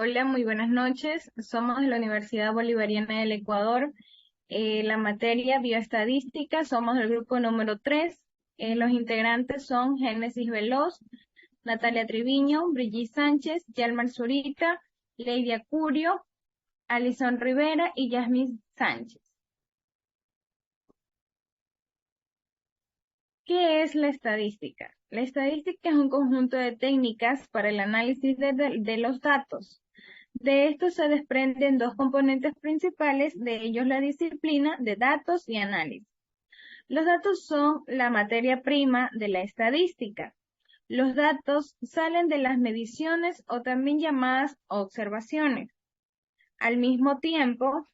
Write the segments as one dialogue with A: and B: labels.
A: Hola, muy buenas noches. Somos de la Universidad Bolivariana del Ecuador. La materia bioestadística, somos del grupo número 3. Los integrantes son Génesis Veloz, Natalia Triviño, Brigitte Sánchez, Yalmar Zurita, Lady Acurio, Alison Rivera y Yasmín Sánchez. ¿Qué es la estadística? La estadística es un conjunto de técnicas para el análisis de los datos. De esto se desprenden dos componentes principales, de ellos la disciplina de datos y análisis. Los datos son la materia prima de la estadística. Los datos salen de las mediciones o también llamadas observaciones. Al mismo tiempo,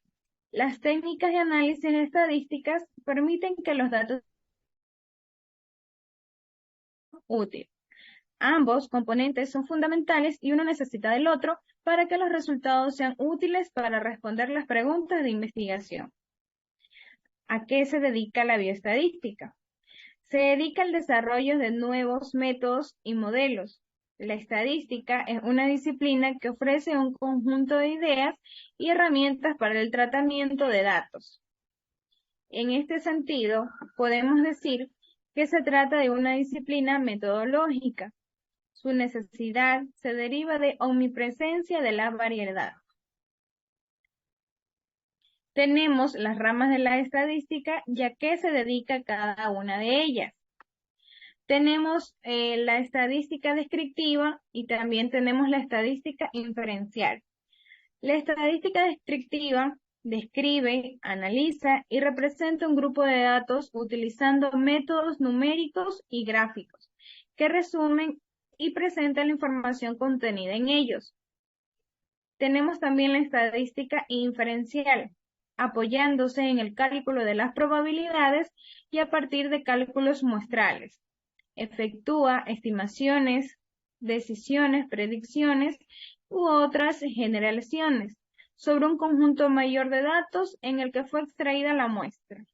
A: las técnicas de análisis estadísticas permiten que los datos sean útiles. Ambos componentes son fundamentales y uno necesita del otro para que los resultados sean útiles para responder las preguntas de investigación. ¿A qué se dedica la bioestadística? Se dedica al desarrollo de nuevos métodos y modelos. La estadística es una disciplina que ofrece un conjunto de ideas y herramientas para el tratamiento de datos. En este sentido, podemos decir que se trata de una disciplina metodológica. Su necesidad se deriva de omnipresencia de la variedad. Tenemos las ramas de la estadística, ya que se dedica cada una de ellas. Tenemos la estadística descriptiva y también tenemos la estadística inferencial. La estadística descriptiva describe, analiza y representa un grupo de datos utilizando métodos numéricos y gráficos que resumen y presentan la información contenida en ellos. Tenemos también la estadística inferencial, apoyándose en el cálculo de las probabilidades y a partir de cálculos muestrales. Efectúa estimaciones, decisiones, predicciones u otras generalizaciones sobre un conjunto mayor de datos en el que fue extraída la muestra.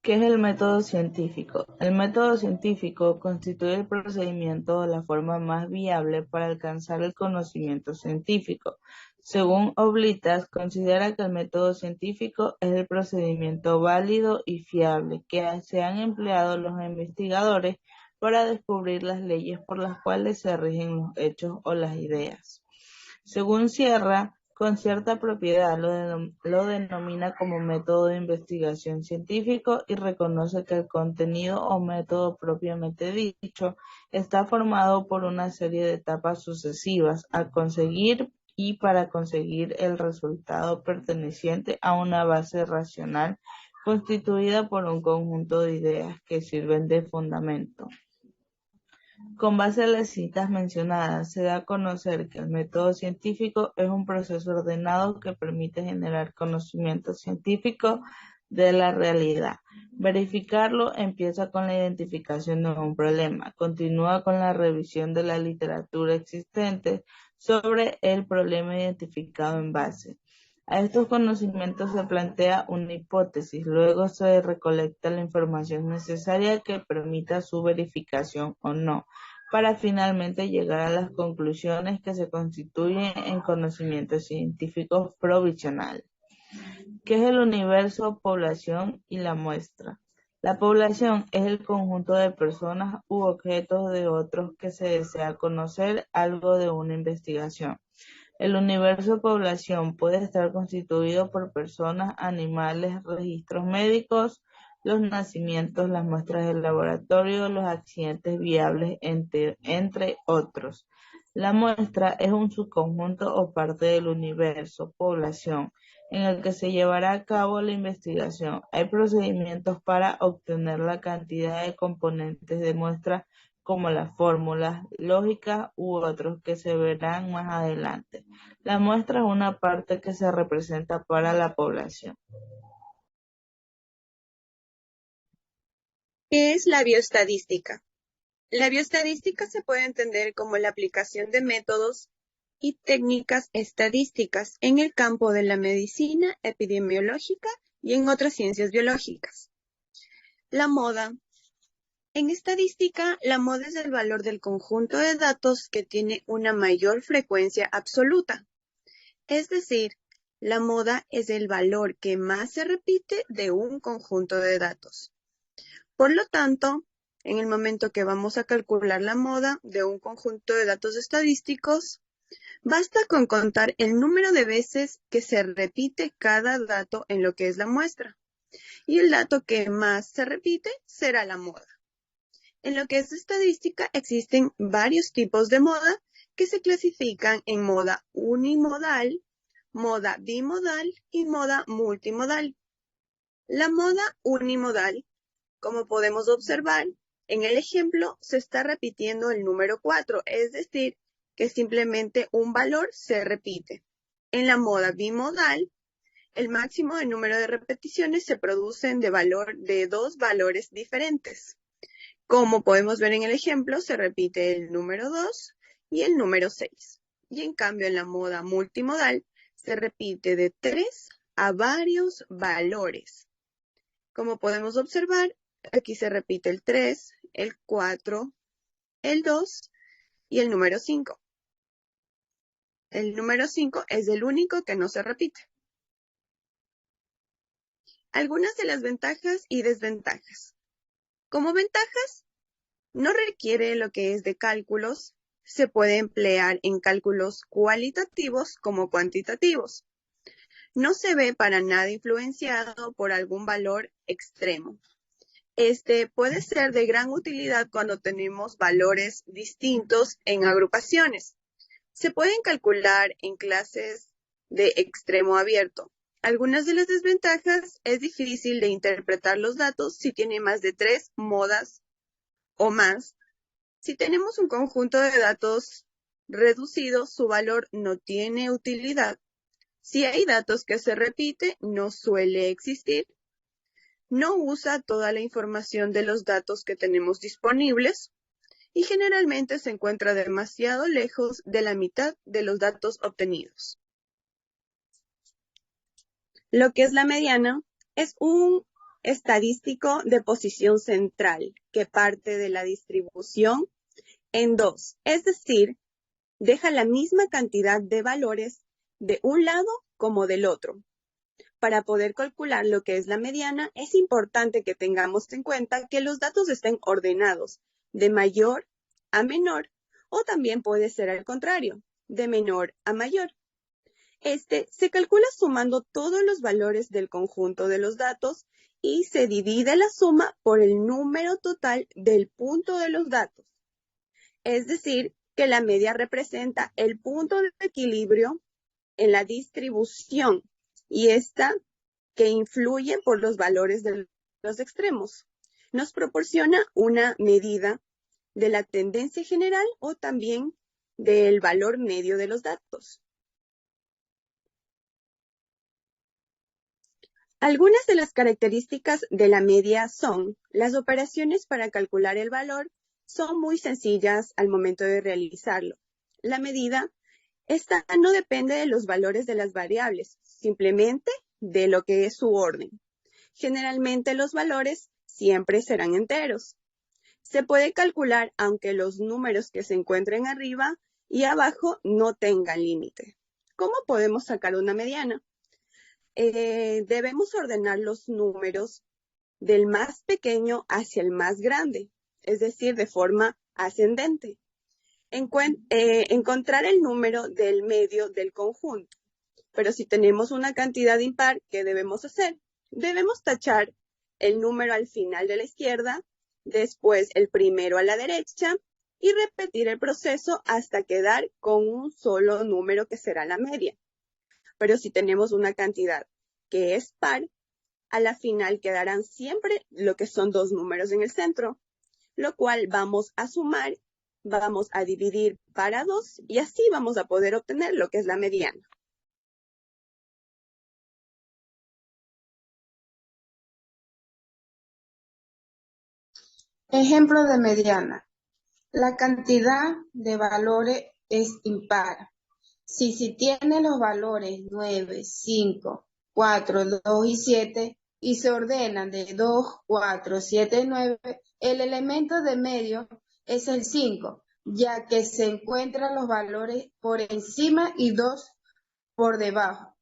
B: ¿Qué es el método científico? El método científico constituye el procedimiento o la forma más viable para alcanzar el conocimiento científico. Según Oblitas, considera que el método científico es el procedimiento válido y fiable que se han empleado los investigadores para descubrir las leyes por las cuales se rigen los hechos o las ideas. Según Sierra, con cierta propiedad lo denomina como método de investigación científico y reconoce que el contenido o método propiamente dicho está formado por una serie de etapas sucesivas a conseguir y para conseguir el resultado perteneciente a una base racional constituida por un conjunto de ideas que sirven de fundamento. Con base a las citas mencionadas, se da a conocer que el método científico es un proceso ordenado que permite generar conocimiento científico de la realidad. Verificarlo empieza con la identificación de un problema, continúa con la revisión de la literatura existente sobre el problema identificado en base. A estos conocimientos se plantea una hipótesis, luego se recolecta la información necesaria que permita su verificación o no, para finalmente llegar a las conclusiones que se constituyen en conocimiento científico provisional. ¿Qué es el universo, población y la muestra? La población es el conjunto de personas u objetos de otros que se desea conocer algo de una investigación. El universo población puede estar constituido por personas, animales, registros médicos, los nacimientos, las muestras del laboratorio, los accidentes viables, entre otros. La muestra es un subconjunto o parte del universo población en el que se llevará a cabo la investigación. Hay procedimientos para obtener la cantidad de componentes de muestra como las fórmulas lógicas u otros que se verán más adelante. La muestra es una parte que se representa para la población.
C: ¿Qué es la bioestadística? La bioestadística se puede entender como la aplicación de métodos y técnicas estadísticas en el campo de la medicina epidemiológica y en otras ciencias biológicas. La moda En estadística, la moda es el valor del conjunto de datos que tiene una mayor frecuencia absoluta. Es decir, la moda es el valor que más se repite de un conjunto de datos. Por lo tanto, en el momento que vamos a calcular la moda de un conjunto de datos estadísticos, basta con contar el número de veces que se repite cada dato en lo que es la muestra. Y el dato que más se repite será la moda. En lo que es estadística existen varios tipos de moda que se clasifican en moda unimodal, moda bimodal y moda multimodal. La moda unimodal, como podemos observar, en el ejemplo se está repitiendo el número 4, es decir, que simplemente un valor se repite. En la moda bimodal, el máximo de número de repeticiones se producen de dos valores diferentes. Como podemos ver en el ejemplo, se repite el número 2 y el número 6. Y en cambio, en la moda multimodal, se repite de 3 a varios valores. Como podemos observar, aquí se repite el 3, el 4, el 2 y el número 5. El número 5 es el único que no se repite. Algunas de las ventajas y desventajas. Como ventajas, no requiere lo que es de cálculos, se puede emplear en cálculos cualitativos como cuantitativos. No se ve para nada influenciado por algún valor extremo. Este puede ser de gran utilidad cuando tenemos valores distintos en agrupaciones. Se pueden calcular en clases de extremo abierto. Algunas de las desventajas es difícil de interpretar los datos si tiene más de 3 modas o más. Si tenemos un conjunto de datos reducido, su valor no tiene utilidad. Si hay datos que se repite, no suele existir. No usa toda la información de los datos que tenemos disponibles y generalmente se encuentra demasiado lejos de la mitad de los datos obtenidos. Lo que es la mediana es un estadístico de posición central que parte de la distribución en 2, es decir, deja la misma cantidad de valores de un lado como del otro. Para poder calcular lo que es la mediana, es importante que tengamos en cuenta que los datos estén ordenados de mayor a menor, o también puede ser al contrario, de menor a mayor. Este se calcula sumando todos los valores del conjunto de los datos y se divide la suma por el número total del punto de los datos. Es decir, que la media representa el punto de equilibrio en la distribución y esta que influye por los valores de los extremos. Nos proporciona una medida de la tendencia general o también del valor medio de los datos. Algunas de las características de la media son: las operaciones para calcular el valor son muy sencillas al momento de realizarlo. La medida, esta no depende de los valores de las variables, simplemente de lo que es su orden. Generalmente los valores siempre serán enteros. Se puede calcular aunque los números que se encuentren arriba y abajo no tengan límite. ¿Cómo podemos sacar una mediana? Debemos ordenar los números del más pequeño hacia el más grande, es decir, de forma ascendente. Encontrar el número del medio del conjunto. Pero si tenemos una cantidad impar, ¿qué debemos hacer? Debemos tachar el número al final de la izquierda, después el primero a la derecha y repetir el proceso hasta quedar con un solo número que será la media. Pero si tenemos una cantidad que es par, a la final quedarán siempre lo que son dos números en el centro, lo cual vamos a sumar, vamos a dividir para 2 y así vamos a poder obtener lo que es la mediana.
B: Ejemplo de mediana. La cantidad de valores es impar. Si tiene los valores 9, 5, 4, 2 y 7,
D: y se ordenan de 2, 4, 7, 9, el elemento de medio es el 5, ya que se encuentran los valores por encima y 2 por debajo.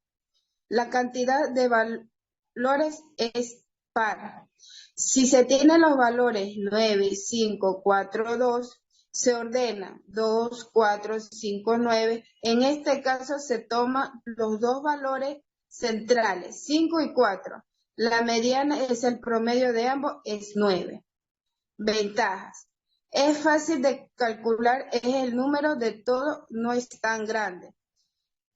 D: La cantidad de valores es par. Si se tienen los valores 9, 5, 4, 2, se ordena 2, 4, 5, 9. En este caso se toman los dos valores centrales, 5 y 4. La mediana es el promedio de ambos, es 9. Ventajas. Es fácil de calcular, es el número de todo, no es tan grande.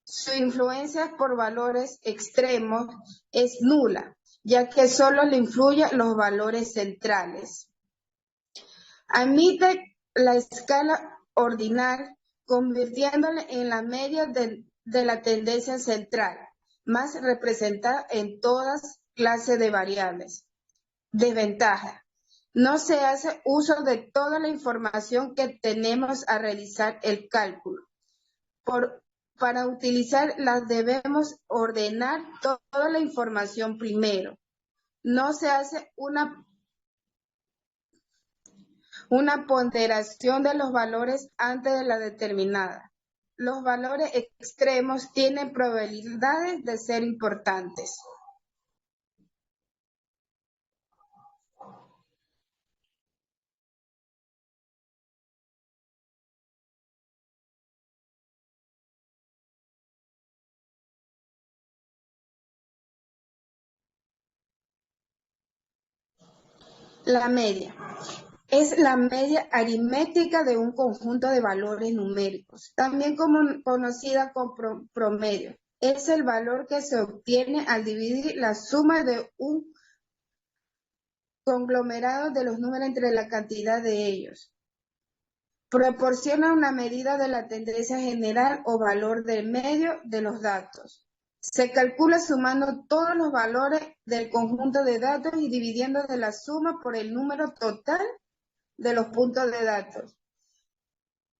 D: Su influencia por valores extremos es nula, ya que solo le influyen los valores centrales. Admite la escala ordinal, convirtiéndole en la media de la tendencia central, más representada en todas clases de variables. Desventaja. No se hace uso de toda la información que tenemos a realizar el cálculo. Para utilizarlas debemos ordenar toda la información primero. No se hace una ponderación de los valores antes de la determinada. Los valores extremos tienen probabilidades de ser importantes. La media. Es la media aritmética de un conjunto de valores numéricos, también conocida como promedio. Es el valor que se obtiene al dividir la suma de un conglomerado de los números entre la cantidad de ellos. Proporciona una medida de la tendencia general o valor del medio de los datos. Se calcula sumando todos los valores del conjunto de datos y dividiendo de la suma por el número total de los puntos de datos.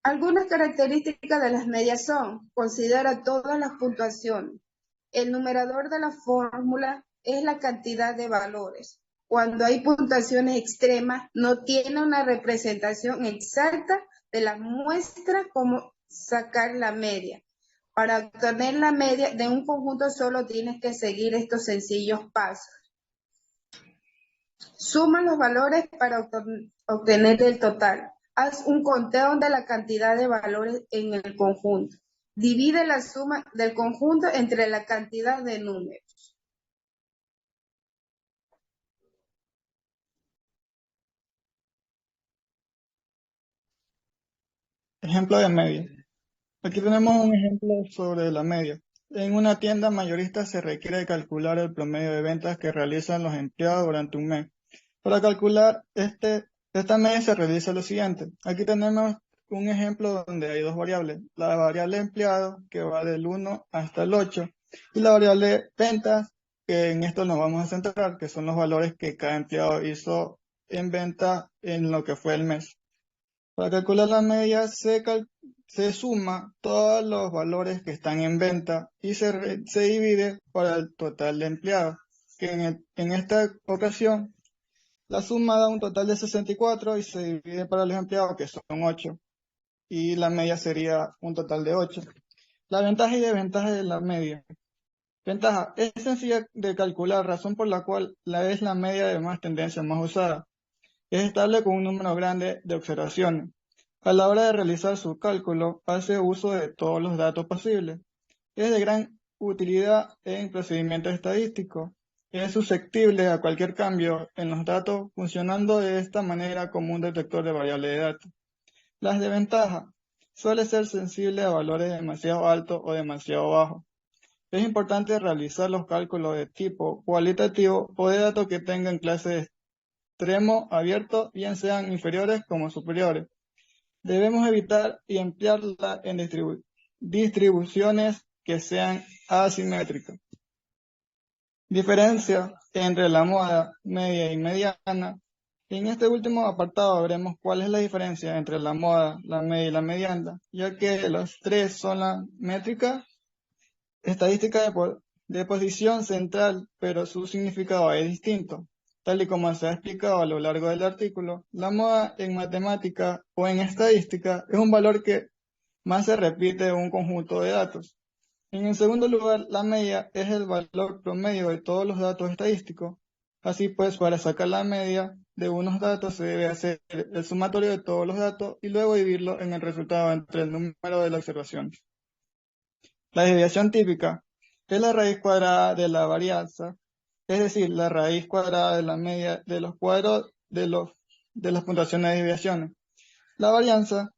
D: Algunas características de las medias son: considera todas las puntuaciones. El numerador de la fórmula es la cantidad de valores. Cuando hay puntuaciones extremas, no tiene una representación exacta de la muestra como sacar la media. Para obtener la media de un conjunto solo tienes que seguir estos sencillos pasos. Suma los valores para obtener el total. Haz un conteo de la cantidad de valores en el conjunto. Divide la suma del conjunto entre la cantidad de números.
E: Ejemplo de media. Aquí tenemos un ejemplo sobre la media. En una tienda mayorista se requiere calcular el promedio de ventas que realizan los empleados durante un mes. Para calcular esta media se realiza lo siguiente. Aquí tenemos un ejemplo donde hay dos variables. La variable empleado, que va del 1 hasta el 8, y la variable ventas, que en esto nos vamos a centrar, que son los valores que cada empleado hizo en venta en lo que fue el mes. Para calcular la media se suma todos los valores que están en venta y se divide para el total de empleados, que en esta ocasión la suma da un total de 64 y se divide para los empleados, que son 8, y la media sería un total de 8. La ventaja y desventaja de la media. Ventaja: es sencilla de calcular, razón por la cual es la media de más tendencia más usada. Es estable con un número grande de observaciones. A la hora de realizar su cálculo, hace uso de todos los datos posibles. Es de gran utilidad en procedimientos estadísticos. Es susceptible a cualquier cambio en los datos, funcionando de esta manera como un detector de variables de datos. Las desventajas: suele ser sensible a valores demasiado altos o demasiado bajos. Es importante realizar los cálculos de tipo cualitativo o de datos que tengan clase de extremo abierto, bien sean inferiores como superiores. Debemos evitar y emplearla en distribuciones que sean asimétricas. Diferencia entre la moda media y mediana. En este último apartado veremos cuál es la diferencia entre la moda, la media y la mediana, ya que los tres son la métrica estadística de posición central, pero su significado es distinto. Tal y como se ha explicado a lo largo del artículo, la moda en matemática o en estadística es un valor que más se repite en un conjunto de datos. En el segundo lugar, la media es el valor promedio de todos los datos estadísticos. Así pues, para sacar la media de unos datos se debe hacer el sumatorio de todos los datos y luego dividirlo en el resultado entre el número de las observaciones. La desviación típica es la raíz cuadrada de la varianza, es decir, la raíz cuadrada de la media de los cuadros de las puntuaciones de desviaciones. La varianza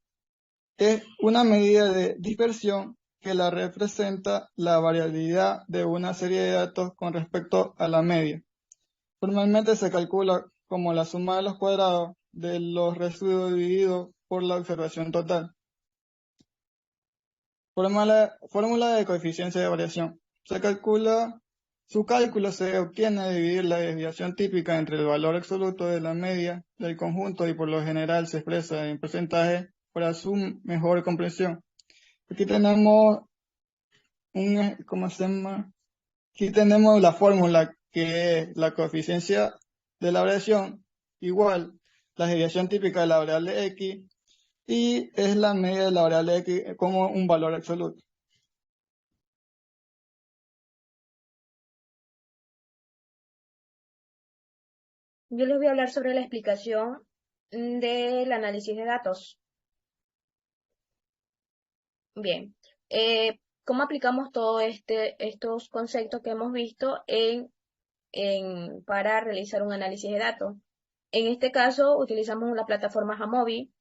E: es una medida de dispersión que la representa la variabilidad de una serie de datos con respecto a la media. Normalmente se calcula como la suma de los cuadrados de los residuos dividido por la observación total. Fórmula de coeficiencia de variación. Su cálculo se obtiene al dividir la desviación típica entre el valor absoluto de la media del conjunto y por lo general se expresa en porcentaje para su mejor comprensión. Aquí tenemos Aquí tenemos la fórmula que es la coeficiencia de la variación igual la desviación típica de la variable x y es la media de la variable x como un valor absoluto.
F: Yo les voy a hablar sobre la explicación del análisis de datos. Bien, ¿cómo aplicamos todos estos conceptos que hemos visto para realizar un análisis de datos? En este caso, utilizamos una plataforma Jamovi,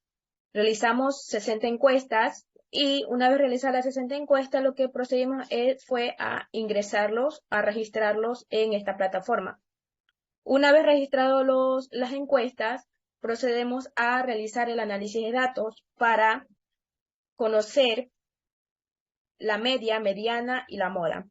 F: realizamos 60 encuestas y una vez realizadas las 60 encuestas, lo que procedimos fue a ingresarlos, a registrarlos en esta plataforma. Una vez registrados las encuestas, procedemos a realizar el análisis de datos para conocer la media, mediana y la moda.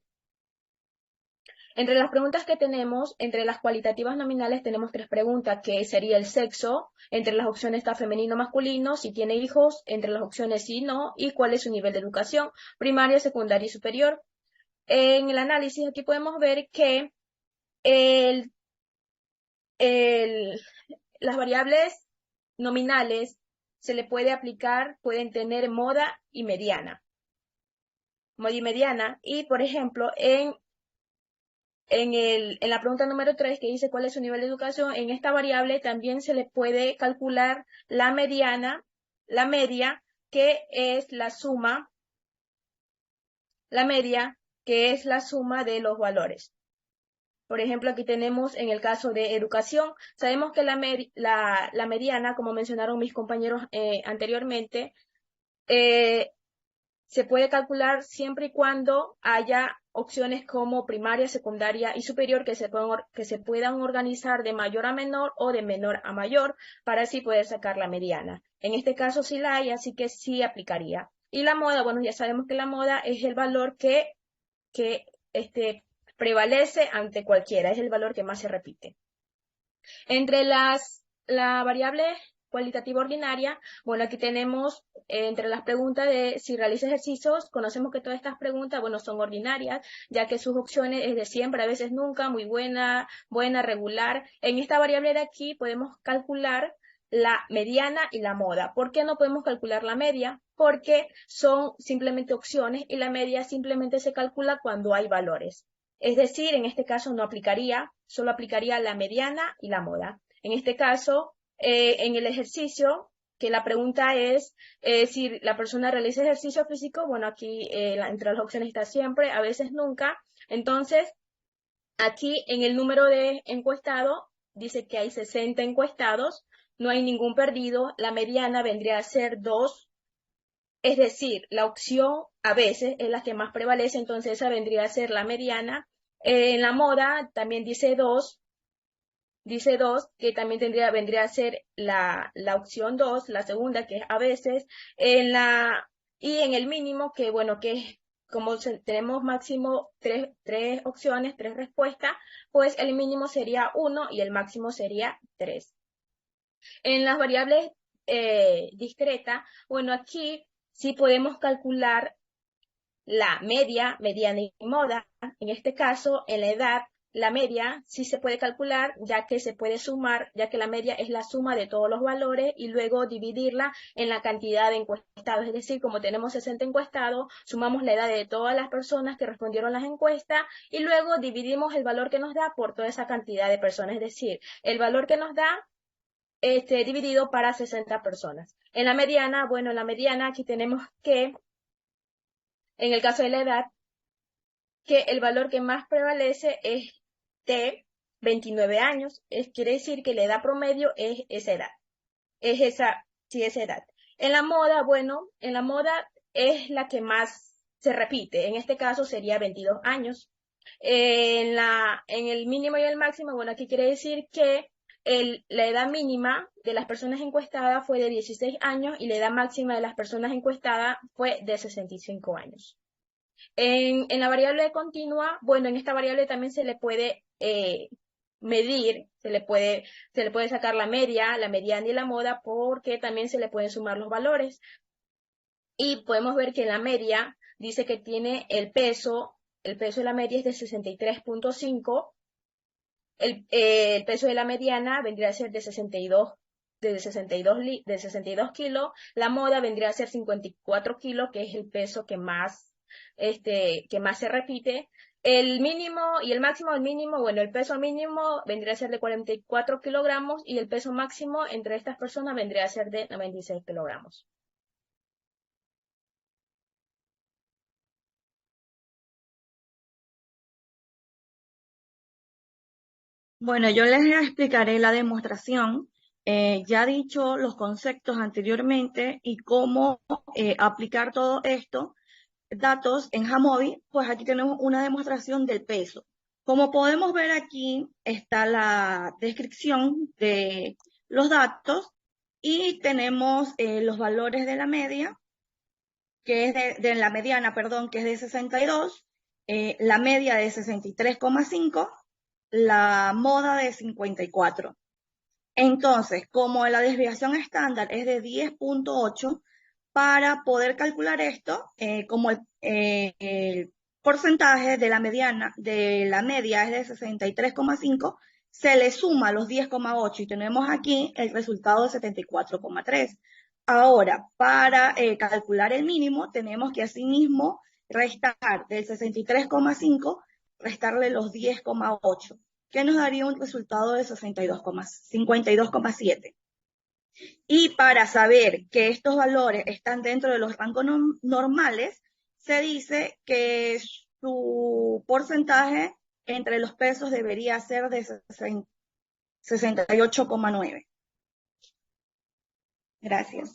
F: Entre las preguntas que tenemos, entre las cualitativas nominales tenemos 3 preguntas, que sería el sexo, entre las opciones está femenino, masculino, si tiene hijos, entre las opciones sí, no, y cuál es su nivel de educación, primaria, secundaria y superior. En el análisis aquí podemos ver que las variables nominales se le puede aplicar, pueden tener moda y mediana. Moda y mediana, y por ejemplo, en la pregunta número 3 que dice cuál es su nivel de educación, en esta variable también se le puede calcular la mediana, la media, que es la suma, la media, que es la suma de los valores. Por ejemplo, aquí tenemos en el caso de educación, sabemos que la mediana, como mencionaron mis compañeros anteriormente, se puede calcular siempre y cuando haya opciones como primaria, secundaria y superior que se puedan organizar de mayor a menor o de menor a mayor para así poder sacar la mediana. En este caso sí la hay, así que sí aplicaría. Y la moda, bueno, ya sabemos que la moda es el valor que prevalece ante cualquiera, es el valor que más se repite. Entre la variable cualitativa ordinaria, bueno, aquí tenemos entre las preguntas de si realiza ejercicios, conocemos que todas estas preguntas, bueno, son ordinarias, ya que sus opciones es de siempre, a veces nunca, muy buena, buena, regular. En esta variable de aquí podemos calcular la mediana y la moda. ¿Por qué no podemos calcular la media? Porque son simplemente opciones y la media simplemente se calcula cuando hay valores. Es decir, en este caso no aplicaría, solo aplicaría la mediana y la moda. En este caso, en el ejercicio, que la pregunta es si la persona realiza ejercicio físico, bueno, aquí entre las opciones está siempre, a veces nunca. Entonces, aquí en el número de encuestados, dice que hay 60 encuestados, no hay ningún perdido, la mediana vendría a ser 2, es decir, la opción a veces es la que más prevalece, entonces esa vendría a ser la mediana. En la moda también dice 2, que también vendría a ser la opción 2, la segunda, que es a veces, y en el mínimo, que bueno, que como tenemos máximo 3 opciones, 3 respuestas, pues el mínimo sería 1 y el máximo sería 3. En las variables discretas, bueno, aquí sí podemos calcular la media, mediana y moda. En este caso, en la edad, la media sí se puede calcular, ya que se puede sumar, ya que la media es la suma de todos los valores y luego dividirla en la cantidad de encuestados. Es decir, como tenemos 60 encuestados, sumamos la edad de todas las personas que respondieron las encuestas y luego dividimos el valor que nos da por toda esa cantidad de personas. Es decir, el valor que nos da dividido para 60 personas. En la mediana, bueno, en la mediana aquí tenemos que, en el caso de la edad, que el valor que más prevalece es de 29 años, quiere decir que la edad promedio es esa edad, esa edad. En la moda, bueno, en la moda es la que más se repite, en este caso sería 22 años. En el mínimo y el máximo, bueno, aquí quiere decir que la edad mínima de las personas encuestadas fue de 16 años y la edad máxima de las personas encuestadas fue de 65 años. En la variable continua, bueno, en esta variable también se le puede medir, se le puede sacar la media, la mediana y la moda, porque también se le pueden sumar los valores. Y podemos ver que en la media dice que tiene el peso de la media es de 63.5, el peso de la mediana vendría a ser de 62 kilos, la moda vendría a ser 54 kilos, que es el peso que más se repite. El mínimo y el máximo, el mínimo, bueno, el peso mínimo vendría a ser de 44 kilogramos y el peso máximo entre estas personas vendría a ser de 96 kilogramos.
G: Bueno, yo les explicaré la demostración. Ya he dicho los conceptos anteriormente y cómo aplicar todo esto, datos en Jamovi, pues aquí tenemos una demostración del peso. Como podemos ver aquí está la descripción de los datos y tenemos los valores de la media, que es de la mediana, perdón, que es de 62, la media de 63,5, la moda de 54. Entonces, como la desviación estándar es de 10.8, para poder calcular esto, como el porcentaje de la mediana, de la media es de 63,5, se le suma los 10,8 y tenemos aquí el resultado de 74,3. Ahora, para calcular el mínimo, tenemos que asimismo restar del 63,5, restarle los 10,8, que nos daría un resultado de 52,7. Y para saber que estos valores están dentro de los rangos normales, se dice que su porcentaje entre los pesos debería ser de 68,9. Gracias.